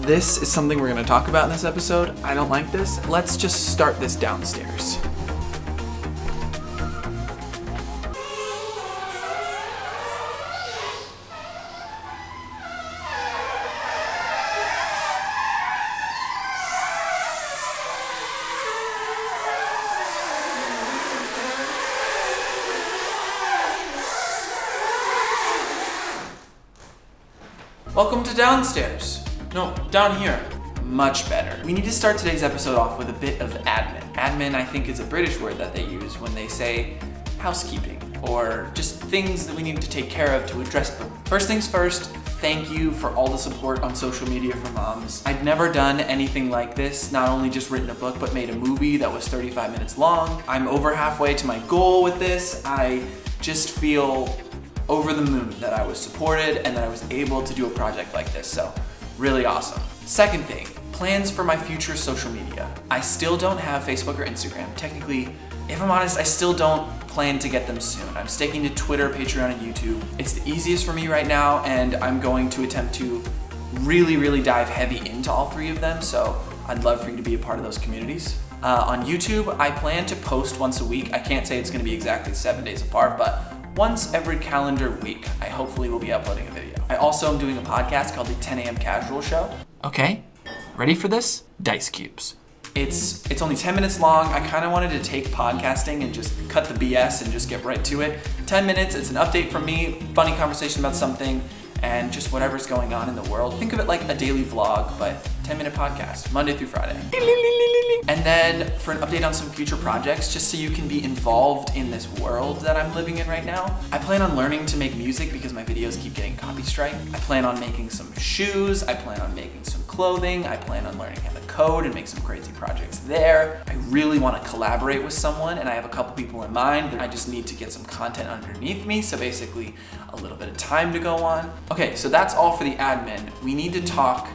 this is something we're gonna talk about in this episode. I don't like this. Let's just start this downstairs. Welcome to downstairs. No, down here. Much better. We need to start today's episode off with a bit of admin. Admin, I think, is a British word that they use when they say housekeeping or just things that we need to take care of to address them. First things first, thank you for all the support on social media for moms. I've never done anything like this, not only just written a book, but made a movie that was 35 minutes long. I'm over halfway to my goal with this. I just feel over the moon that I was supported and that I was able to do a project like this, so really awesome. Second thing, plans for my future social media. I still don't have Facebook or Instagram. Technically, if I'm honest, I still don't plan to get them soon. I'm sticking to Twitter, Patreon, and YouTube. It's the easiest for me right now, and I'm going to attempt to really dive heavy into all three of them, so I'd love for you to be a part of those communities. On YouTube, I plan to post once a week. I can't say it's gonna be exactly 7 days apart, but once every calendar week, I hopefully will be uploading a video. I also am doing a podcast called the 10 a.m. Casual Show. Okay, ready for this? Dice Cubes. It's only 10 minutes long. I kind of wanted to take podcasting and just cut the BS and just get right to it. 10 minutes, it's an update from me, funny conversation about something, and just whatever's going on in the world. Think of it like a daily vlog, but 10-minute podcast, Monday through Friday. And then for an update on some future projects, just so you can be involved in this world that I'm living in right now. I plan on learning to make music because my videos keep getting copy strike. I plan on making some shoes. I plan on making some clothing. I plan on learning how to code and make some crazy projects there. I really want to collaborate with someone, and I have a couple people in mind. I just need to get some content underneath me, so basically a little bit of time to go on. Okay, so that's all for the admin. We need to talk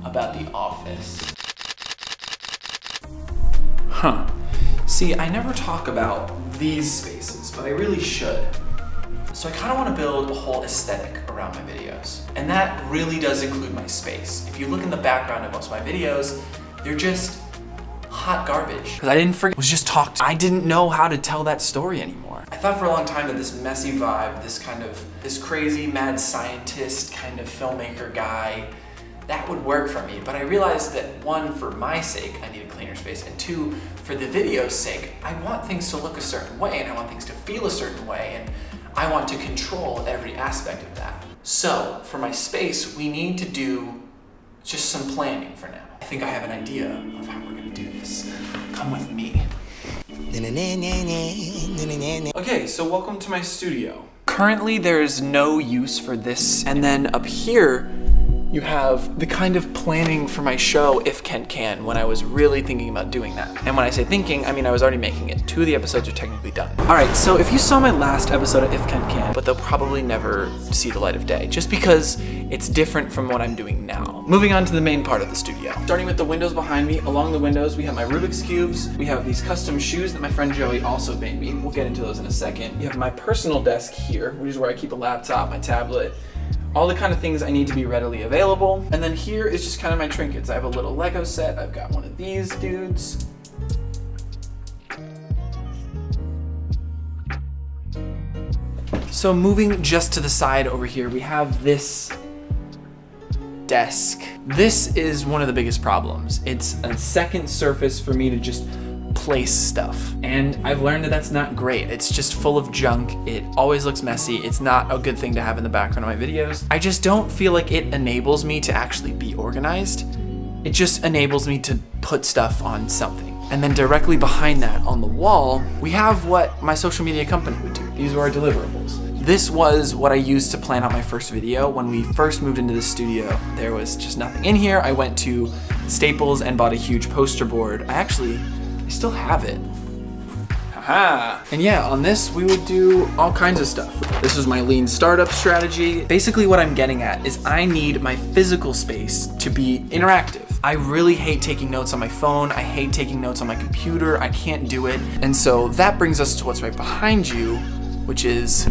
about the office. See, I never talk about these spaces, but I really should. So I kind of want to build a whole aesthetic around my videos. And that really does include my space. If you look in the background of most of my videos, they're just hot garbage. Because I didn't freaking was just talked. I didn't know how to tell that story anymore. I thought for a long time that this messy vibe, this crazy mad scientist kind of filmmaker guy, that would work for me, but I realized that one, for my sake, I need a cleaner space, and two, for the video's sake, I want things to look a certain way, and I want things to feel a certain way, and I want to control every aspect of that. So, for my space, we need to do just some planning for now. I think I have an idea of how we're gonna do this. Come with me. Okay, so welcome to my studio. Currently, there is no use for this, and then up here, you have the kind of planning for my show, If Kent Can, when I was really thinking about doing that. And when I say thinking, I mean I was already making it. 2 of the episodes are technically done. All right, so if you saw my last episode of If Kent Can, but they'll probably never see the light of day, just because it's different from what I'm doing now. Moving on to the main part of the studio. Starting with the windows behind me, along the windows, we have my Rubik's Cubes. We have these custom shoes that my friend Joey also made me. We'll get into those in a second. You have my personal desk here, which is where I keep a laptop, my tablet, all the kind of things I need to be readily available. And then here is just kind of my trinkets. I have a little Lego set. I've got one of these dudes. So moving just to the side over here, we have this desk. This is one of the biggest problems. It's a second surface for me to just place stuff. And I've learned that that's not great. It's just full of junk. It always looks messy. It's not a good thing to have in the background of my videos. I just don't feel like it enables me to actually be organized. It just enables me to put stuff on something. And then directly behind that on the wall, we have what my social media company would do. These are our deliverables. This was what I used to plan out my first video. When we first moved into the studio, there was just nothing in here. I went to Staples and bought a huge poster board. I still have it. Haha. And yeah, on this, we would do all kinds of stuff. This was my lean startup strategy. Basically what I'm getting at is I need my physical space to be interactive. I really hate taking notes on my phone. I hate taking notes on my computer. I can't do it. And so that brings us to what's right behind you, which is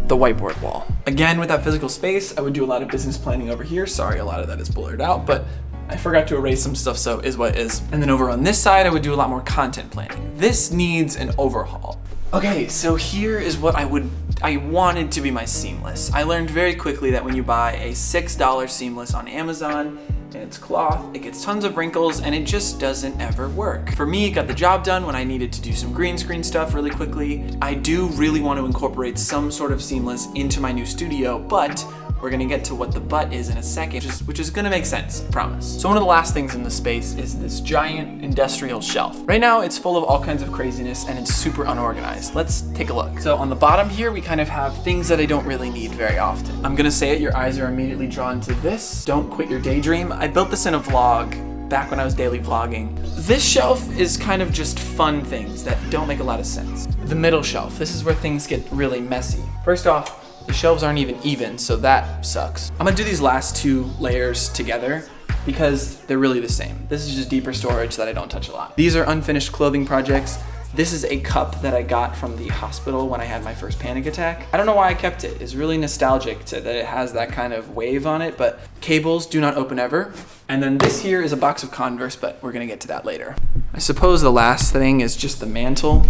the whiteboard wall. Again, with that physical space, I would do a lot of business planning over here. Sorry, a lot of that is blurred out, but I forgot to erase some stuff, so is what is. And then over on this side, I would do a lot more content planning. This needs an overhaul. Okay, so here is what I wanted to be my seamless. I learned very quickly that when you buy a $6 seamless on Amazon, and it's cloth, it gets tons of wrinkles and it just doesn't ever work. For me, it got the job done when I needed to do some green screen stuff really quickly. I do really want to incorporate some sort of seamless into my new studio, but we're gonna get to what the but is in a second, which is gonna make sense, I promise. So one of the last things in the space is this giant industrial shelf. Right now, it's full of all kinds of craziness and it's super unorganized. Let's take a look. So on the bottom here, we kind of have things that I don't really need very often. I'm gonna say it, your eyes are immediately drawn to this. Don't quit your daydream. I built this in a vlog back when I was daily vlogging. This shelf is kind of just fun things that don't make a lot of sense. The middle shelf, this is where things get really messy. First off, the shelves aren't even, so that sucks. I'm gonna do these last two layers together because they're really the same. This is just deeper storage that I don't touch a lot. These are unfinished clothing projects. This is a cup that I got from the hospital when I had my first panic attack. I don't know why I kept it. It's really nostalgic that it has that kind of wave on it, but cables do not open ever. And then this here is a box of Converse, but we're gonna get to that later. I suppose the last thing is just the mantle.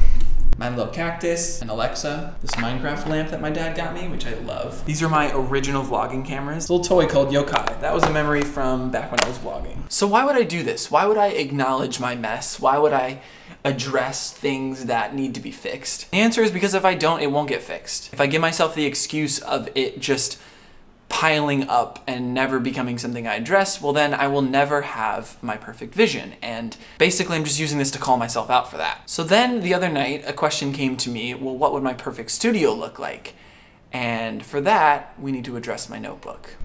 My little cactus, an Alexa, this Minecraft lamp that my dad got me, which I love. These are my original vlogging cameras. A little toy called Yokai. That was a memory from back when I was vlogging. So why would I do this? Why would I acknowledge my mess? Why would I address things that need to be fixed? The answer is because if I don't, it won't get fixed. If I give myself the excuse of it just piling up and never becoming something I address, well then I will never have my perfect vision. And basically I'm just using this to call myself out for that. So then the other night, a question came to me, well, what would my perfect studio look like? And for that, we need to address my notebook.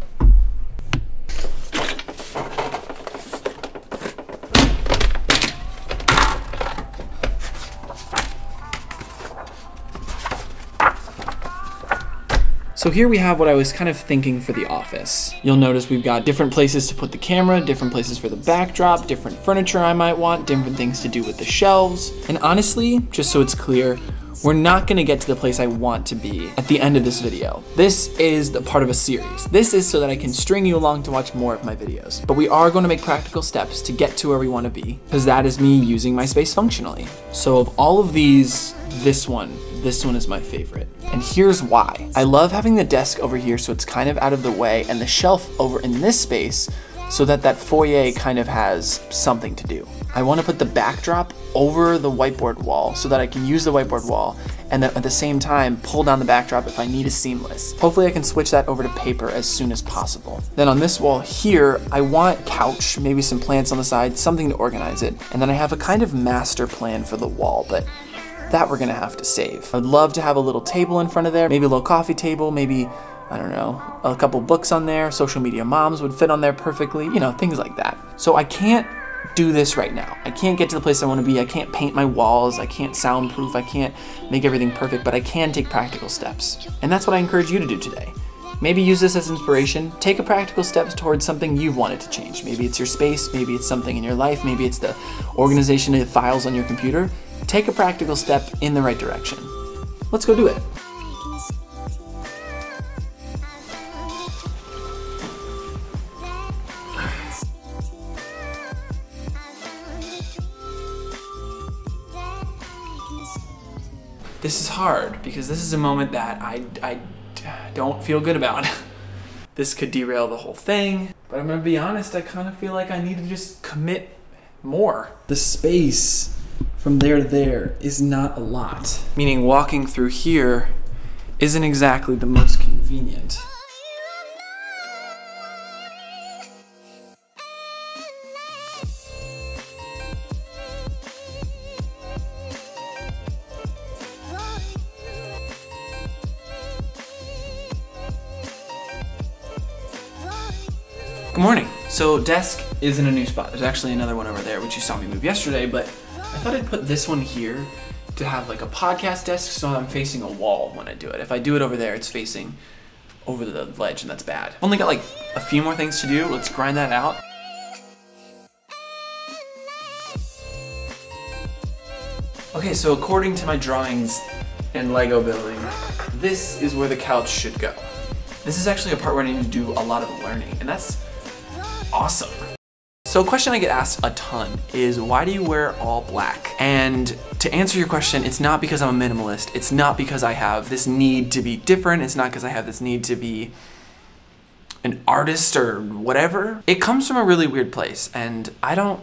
So here we have what I was kind of thinking for the office. You'll notice we've got different places to put the camera, different places for the backdrop, different furniture I might want, different things to do with the shelves. And honestly, just so it's clear, we're not gonna get to the place I want to be at the end of this video. This is the part of a series. This is so that I can string you along to watch more of my videos. But we are gonna make practical steps to get to where we wanna be, because that is me using my space functionally. So of all of these, this one is my favorite. And here's why. I love having the desk over here so it's kind of out of the way, and the shelf over in this space so that that foyer kind of has something to do. I want to put the backdrop over the whiteboard wall so that I can use the whiteboard wall and then at the same time pull down the backdrop if I need a seamless. Hopefully I can switch that over to paper as soon as possible. Then on this wall here, I want couch, maybe some plants on the side, something to organize it. And then I have a kind of master plan for the wall, but that we're gonna have to save. I'd love to have a little table in front of there, maybe a little coffee table, maybe, I don't know, a couple books on there, social media moms would fit on there perfectly, you know, things like that. So I can't do this right now. I can't get to the place I wanna be, I can't paint my walls, I can't soundproof, I can't make everything perfect, but I can take practical steps. And that's what I encourage you to do today. Maybe use this as inspiration. Take a practical steps towards something you've wanted to change. Maybe it's your space, maybe it's something in your life, maybe it's the organization of files on your computer. Take a practical step in the right direction. Let's go do it. This is hard because this is a moment that I don't feel good about. This could derail the whole thing, but I'm gonna be honest, I kind of feel like I need to just commit more. The space from there to there is not a lot. Meaning walking through here isn't exactly the most convenient. Good morning. So desk is in a new spot. There's actually another one over there, which you saw me move yesterday, but I thought I'd put this one here to have like a podcast desk so I'm facing a wall when I do it. If I do it over there, it's facing over the ledge and that's bad. I've only got like a few more things to do. Let's grind that out. Okay, so according to my drawings and Lego building, this is where the couch should go. This is actually a part where I need to do a lot of learning, and that's awesome. So a question I get asked a ton is, why do you wear all black? And to answer your question, it's not because I'm a minimalist. It's not because I have this need to be different. It's not because I have this need to be an artist or whatever. It comes from a really weird place, and I don't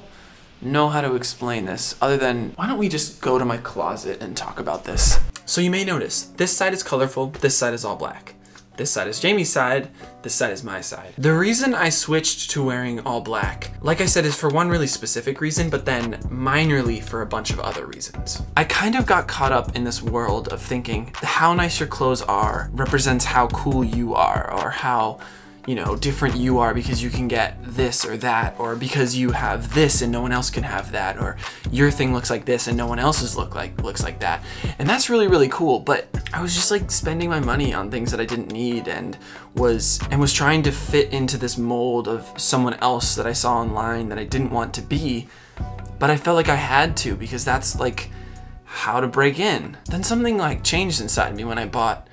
know how to explain this other than, why don't we just go to my closet and talk about this? So you may notice, this side is colorful, this side is all black. This side is Jamie's side, this side is my side. The reason I switched to wearing all black, like I said, is for one really specific reason, but then minorly for a bunch of other reasons. I kind of got caught up in this world of thinking how nice your clothes are represents how cool you are, or how, you know, different you are because you can get this or that, or because you have this and no one else can have that, or your thing looks like this and no one else's looks like that. And that's really, really cool, but I was just like spending my money on things that I didn't need and was trying to fit into this mold of someone else that I saw online that I didn't want to be, but I felt like I had to because that's like how to break in. Then something like changed inside me when I bought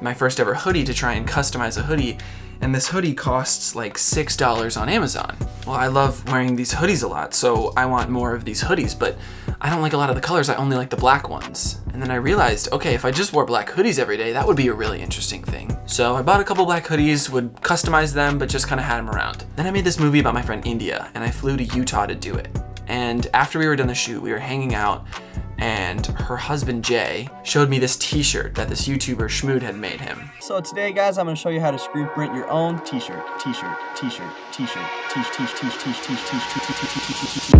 my first ever hoodie to try and customize a hoodie. And this hoodie costs like $6 on Amazon. Well, I love wearing these hoodies a lot, so I want more of these hoodies, but I don't like a lot of the colors, I only like the black ones. And then I realized, okay, if I just wore black hoodies every day, that would be a really interesting thing. So I bought a couple black hoodies, would customize them, but just kind of had them around. Then I made this movie about my friend India, and I flew to Utah to do it. And after we were done the shoot, we were hanging out, and her husband Jay showed me this t-shirt that this YouTuber Schmood had made him. So today, guys, I'm gonna show you how to screen print your own t-shirt. T-shirt, t-shirt, t-shirt, t-shirt.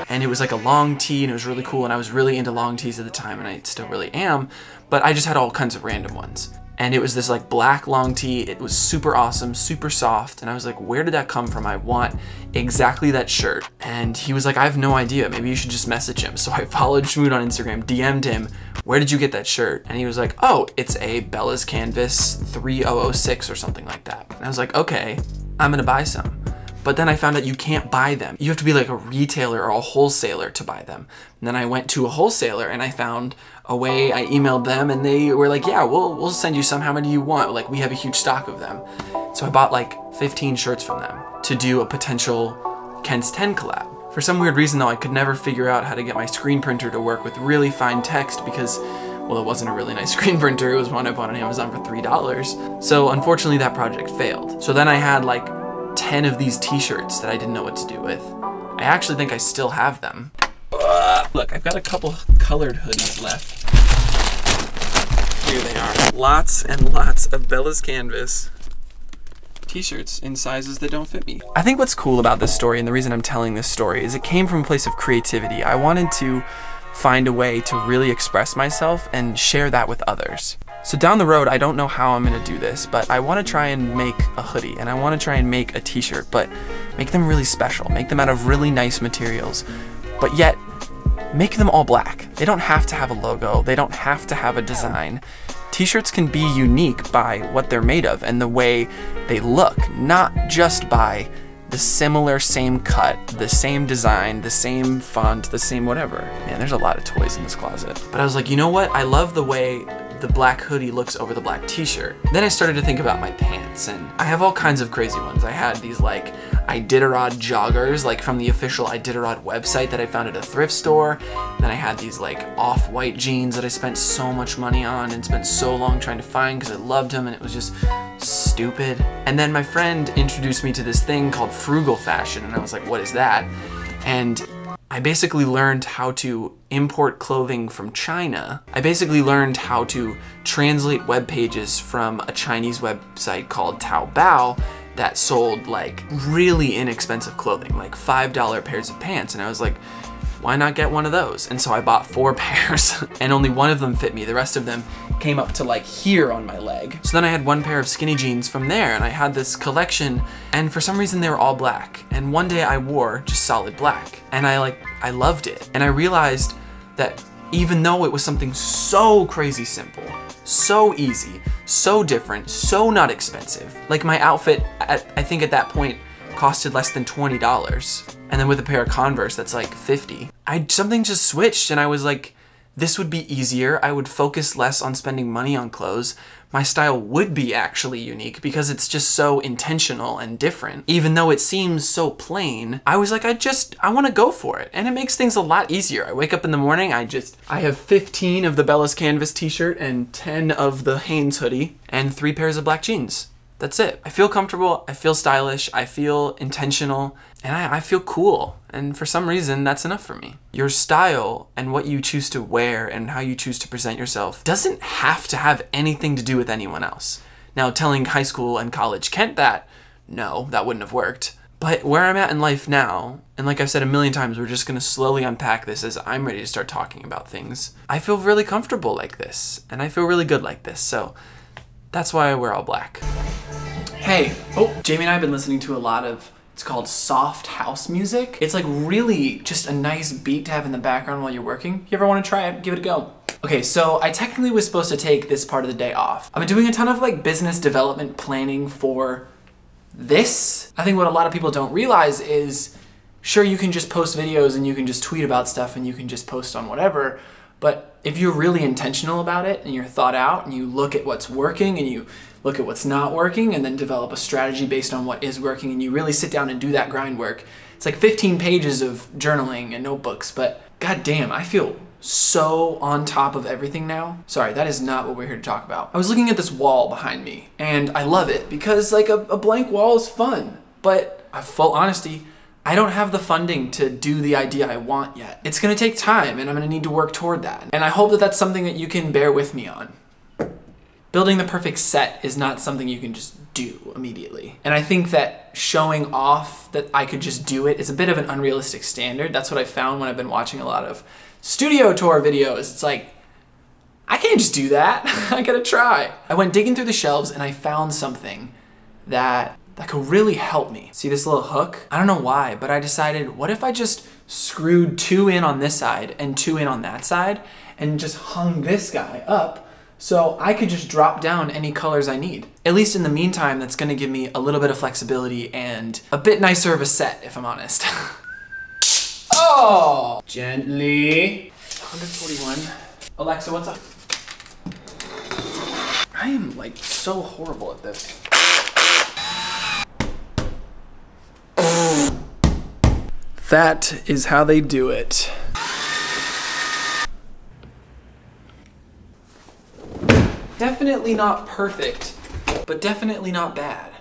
And it was like a long tee, and it was really cool, and I was really into long tees at the time, and I still really am, but I just had all kinds of random ones. And it was this like black long tee. It was super awesome, super soft. And I was like, where did that come from? I want exactly that shirt. And he was like, I have no idea. Maybe you should just message him. So I followed Schmood on Instagram, DM'd him, where did you get that shirt? And he was like, oh, it's a Bella's Canvas 3006 or something like that. And I was like, okay, I'm gonna buy some. But then I found out you can't buy them. You have to be like a retailer or a wholesaler to buy them. And then I went to a wholesaler and I found a way. I emailed them and they were like, yeah, we'll send you some. How many do you want? Like, we have a huge stock of them. So I bought like 15 shirts from them to do a potential Ken's 10 collab. For some weird reason though, I could never figure out how to get my screen printer to work with really fine text because, well, it wasn't a really nice screen printer. It was one I bought on Amazon for $3. So unfortunately that project failed. So then I had like 10 of these t-shirts that I didn't know what to do with. I actually think I still have them. Look, I've got a couple colored hoodies left. Here they are. Lots and lots of Bella's Canvas t-shirts in sizes that don't fit me. I think what's cool about this story, and the reason I'm telling this story, is it came from a place of creativity. I wanted to find a way to really express myself and share that with others. So down the road, I don't know how I'm gonna do this, but I wanna try and make a hoodie, and I wanna try and make a t-shirt, but make them really special, make them out of really nice materials, but yet make them all black. They don't have to have a logo, they don't have to have a design. T-shirts can be unique by what they're made of and the way they look, not just by the similar same cut, the same design, the same font, the same whatever. Man, there's a lot of toys in this closet. But I was like, you know what? I love the way the black hoodie looks over the black t-shirt. Then I started to think about my pants, and I have all kinds of crazy ones. I had these like Iditarod joggers, like from the official Iditarod website that I found at a thrift store. Then I had these like off-white jeans that I spent so much money on and spent so long trying to find because I loved them and it was just stupid. And then my friend introduced me to this thing called frugal fashion, and I was like, what is that? And I basically learned how to import clothing from China. I basically learned how to translate web pages from a Chinese website called Taobao that sold like really inexpensive clothing, like $5 pairs of pants. And I was like, why not get one of those? And so I bought 4 pairs and only one of them fit me. The rest of them came up to like here on my leg. So then I had 1 pair of skinny jeans from there, and I had this collection, and for some reason they were all black. And one day I wore just solid black, and I loved it. And I realized that even though it was something so crazy simple, so easy, so different, so not expensive, like my outfit I think at that point costed less than $20. And then with a pair of Converse that's like $50. Something just switched, and I was like, This would be easier. I would focus less on spending money on clothes. My style would be actually unique because it's just so intentional and different. Even though it seems so plain, I was like, I want to go for it. And it makes things a lot easier. I wake up in the morning, I have 15 of the Bella's Canvas t-shirt and 10 of the Hanes hoodie and 3 pairs of black jeans. That's it. I feel comfortable, I feel stylish, I feel intentional, and I feel cool. And for some reason, that's enough for me. Your style and what you choose to wear and how you choose to present yourself doesn't have to have anything to do with anyone else. Now, telling high school and college Kent that, no, that wouldn't have worked. But where I'm at in life now, and like I've said a million times, we're just gonna slowly unpack this as I'm ready to start talking about things. I feel really comfortable like this, and I feel really good like this, so that's why I wear all black. Hey, Jamie and I have been listening to a lot of, it's called soft house music. It's like really just a nice beat to have in the background while you're working. You ever want to try it? Give it a go. Okay, so I technically was supposed to take this part of the day off. I've been doing a ton of like business development planning for this. I think what a lot of people don't realize is, sure, you can just post videos and you can just tweet about stuff and you can just post on whatever, but if you're really intentional about it and you're thought out and you look at what's working and you look at what's not working and then develop a strategy based on what is working and you really sit down and do that grind work, it's like 15 pages of journaling and notebooks, but goddamn, I feel so on top of everything now. Sorry, that is not what we're here to talk about. I was looking at this wall behind me and I love it because like a blank wall is fun, but full honesty, I don't have the funding to do the idea I want yet. It's gonna take time and I'm gonna need to work toward that. And I hope that that's something that you can bear with me on. Building the perfect set is not something you can just do immediately. And I think that showing off that I could just do it is a bit of an unrealistic standard. That's what I found when I've been watching a lot of studio tour videos. It's like, I can't just do that. I gotta try. I went digging through the shelves and I found something that could really help me. See this little hook? I don't know why, but I decided, what if I just screwed 2 in on this side and 2 in on that side and just hung this guy up so I could just drop down any colors I need. At least in the meantime, that's gonna give me a little bit of flexibility and a bit nicer of a set, if I'm honest. Oh! Gently. 141. Alexa, what's up? I am like so horrible at this. That is how they do it. Definitely not perfect, but definitely not bad.